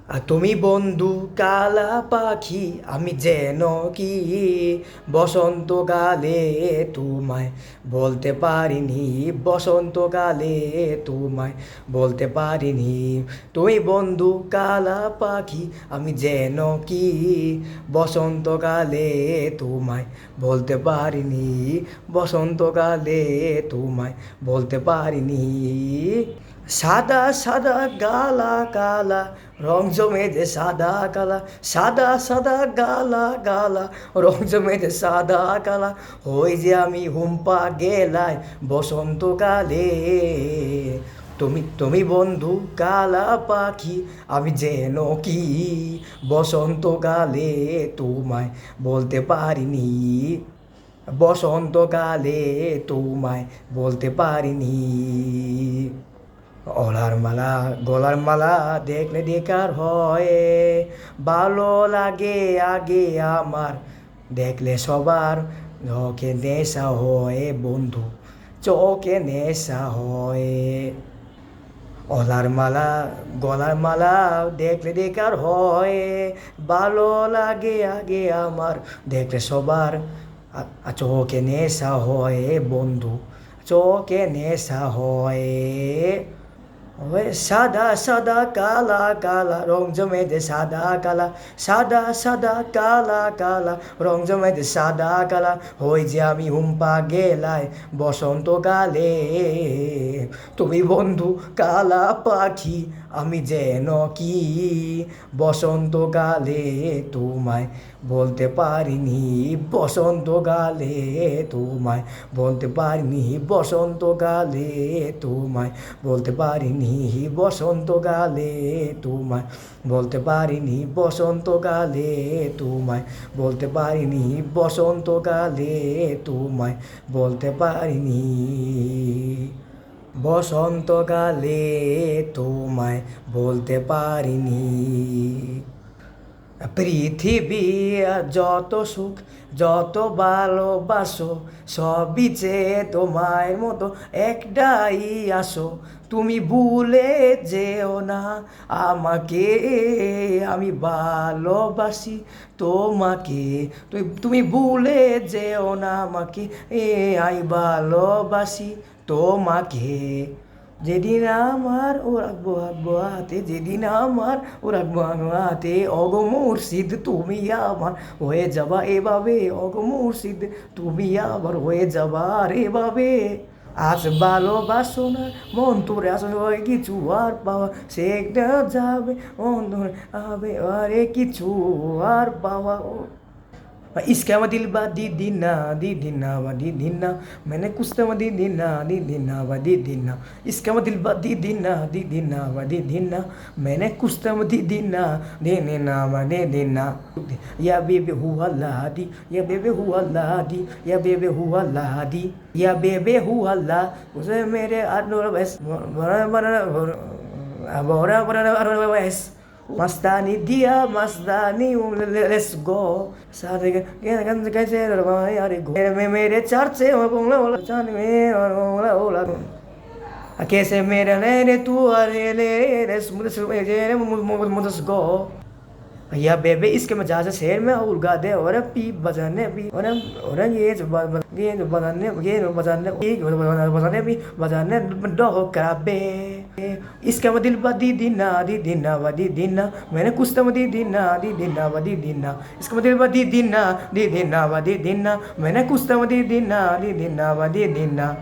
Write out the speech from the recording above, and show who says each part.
Speaker 1: তুমি বন্ধু কালা পাখি, আমি যেন কি বসন্তকালে তোমায় বলতে পারিনি, বসন্তকালে তোমায় বলতে পারিনি। তুমি বন্ধু কালা পাখি, আমি যেন কি বসন্তকালে তোমায় বলতে পারিনি, বসন্তকালে তোমায় বলতে পারিনি। সাদা সাদা গালা কালা, রং জমেছে সাদা কালা, সাদা সাদা গালা গালা, রং জমেছে সাদা কালা। ওই যে আমি হুম্পা গেলায় বসন্তকালে। তুমি বন্ধু কালা পাখি, আমি যেন কি বসন্তকালে তোমায় বলতে পারিনি, বসন্তকালে তোমায় বলতে পারিনি। গলার মালা, গলার মালা দেখলে বেকার হয়, ভালো লাগে আগে আমার, দেখলে সবার চোখে নেশা হয় বন্ধু, চোখে নেশা হয়। গলার মালা, গলার মালা দেখলে বেকার হয়, ভালো লাগে আগে আমার, দেখলে সবার চোখে নেশা হয় বন্ধু, চোখে নেশা হয়। ওই সাদা সাদা কালা কালা, রং জমেছে সাদা কালা, সাদা সাদা কালা কালা, রং জমেছে সাদা কালা। ওই যে আমি হুম্পা গেলায় বসন্তকালে। তুমি বন্ধু কালা পাখি, আমি যেন কি বসন্তকালে তোমায় বলতে পারিনি, বসন্তকালে তোমায় বলতে পারিনি, বসন্তকালে তোমায় বলতে পারিনি, বসন্তকালে তোমায় বলতে পারিনি, বসন্তকালে তোমায় বলতে পারিনি, বসন্তকালে তোমায় বলতে পারিনি, বসন্তকালে তোমায় বলতে পারিনি। পৃথিবী যত সুখ, যত ভালোবাসো, সবই যে তোমার মতো একটাই আসো। তুমি ভুলে যেও না আমাকে, আমি ভালোবাসি তোমাকে। তুমি ভুলে যেও না আমাকে, আমি ভালোবাসি তোমাকে। যেদিন আমার ও রাখবো রাখবো হাতে, যেদিন আমার ও রাখবো হাতে, অগো মুর্শিদ তুমি আমার হয়ে যাবা এভাবে, অগো মুর্শিদ তুমি আমার হয়ে যাবা আর এভাবে। আজ ভালোবাসো না মন তোরে, আসলে হয় কিছু আর পাওয়া সেটা যাবে, মন তোরে হবে আরে কিছু আর পাওয়া। इसके में दिल बा दी दीना वा दी दीना, मैंने कुछ तो दी दीना वा दी दीना। इसके में दिल बा दी दीना वा दी दीना, मैंने कुछ तो दी दीना वा दे दीना। या बेबे हुआ लादी, या बेबे हुआ लादी, या बेबे हुआ लादी, या बेबे हुआ ला। उसे मेरे आदोर बस बड़ा बड़ा बड़ा बड़ा बस मस्तानी दिया मस्तानी, लेट्स गो सारे कैसे यार गो मेरे चर्चे जान में और कैसे मेरे ले तू अरे ले मुझे गो। या बेबे इसके मजाज शहर में उलगा दे और पी बजाने भी और ये जो बजाने भी बजाने डो कराबे। इसके में दिल दी दीना वा दी दीना, मैंने कुछ तो दी दीना वा दी दीना। इसके में दिल दी दीना वा दी दीना, मैंने कुछ तो दी दीना वा दी दीना।